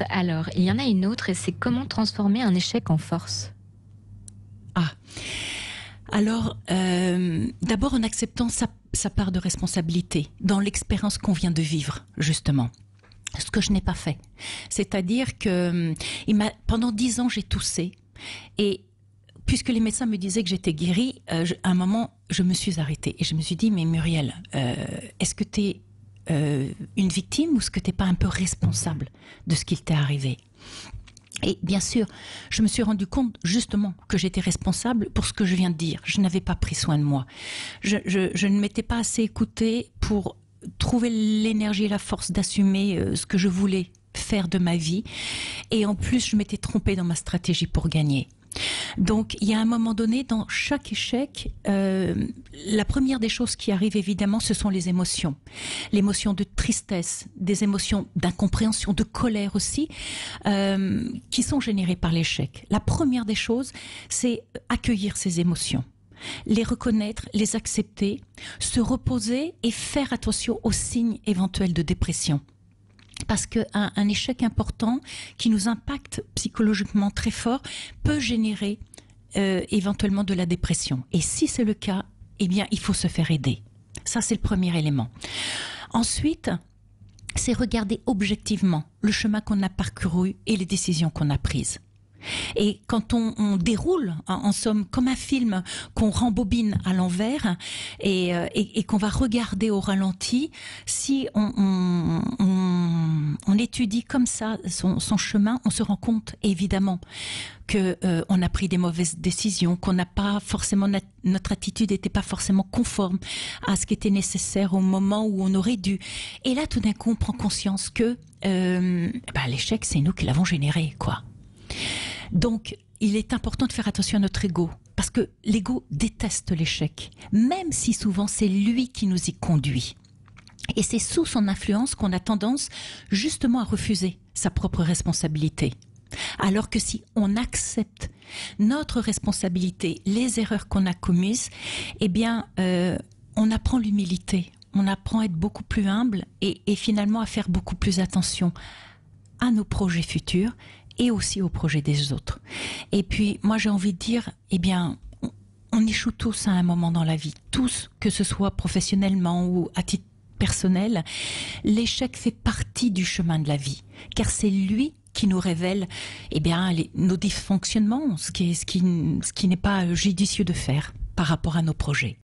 Alors, il y en a une autre et c'est comment transformer un échec en force. Ah, alors, d'abord en acceptant sa part de responsabilité dans l'expérience qu'on vient de vivre, justement. Ce que je n'ai pas fait. C'est-à-dire que pendant 10 ans, j'ai toussé. Et puisque les médecins me disaient que j'étais guérie, à un moment, je me suis arrêtée. Et je me suis dit, mais Muriel, est-ce que tu es une victime ou est-ce que tu n'es pas un peu responsable de ce qu'il t'est arrivé ? Et bien sûr, je me suis rendu compte justement que j'étais responsable pour ce que je viens de dire. Je n'avais pas pris soin de moi. Je ne m'étais pas assez écoutée pour trouver l'énergie et la force d'assumer ce que je voulais faire de ma vie. Et en plus, je m'étais trompée dans ma stratégie pour gagner. Donc, il y a un moment donné, dans chaque échec, la première des choses qui arrivent, évidemment, ce sont les émotions. L'émotion de tristesse, des émotions d'incompréhension, de colère aussi, qui sont générées par l'échec. La première des choses, c'est accueillir ces émotions. Les reconnaître, les accepter, se reposer et faire attention aux signes éventuels de dépression. Parce qu'un échec important qui nous impacte psychologiquement très fort peut générer éventuellement de la dépression. Et si c'est le cas, eh bien, il faut se faire aider. Ça, c'est le premier élément. Ensuite, c'est regarder objectivement le chemin qu'on a parcouru et les décisions qu'on a prises. Et quand on déroule, en somme, comme un film qu'on rembobine à l'envers et qu'on va regarder au ralenti, si on étudie comme ça son chemin, on se rend compte évidemment que on a pris des mauvaises décisions, qu'on n'a pas forcément notre attitude n'était pas forcément conforme à ce qui était nécessaire au moment où on aurait dû. Et là, tout d'un coup, on prend conscience que l'échec, c'est nous qui l'avons généré, quoi. Donc, il est important de faire attention à notre ego, parce que l'ego déteste l'échec, même si souvent c'est lui qui nous y conduit. Et c'est sous son influence qu'on a tendance justement à refuser sa propre responsabilité. Alors que si on accepte notre responsabilité, les erreurs qu'on a commises, eh bien, on apprend l'humilité, on apprend à être beaucoup plus humble et finalement à faire beaucoup plus attention à nos projets futurs et aussi aux projets des autres. Et puis, moi, j'ai envie de dire, eh bien, on échoue tous à un moment dans la vie, tous, que ce soit professionnellement ou à titre personnel. L'échec fait partie du chemin de la vie, car c'est lui qui nous révèle, eh bien, nos dysfonctionnements, ce qui n'est pas judicieux de faire par rapport à nos projets.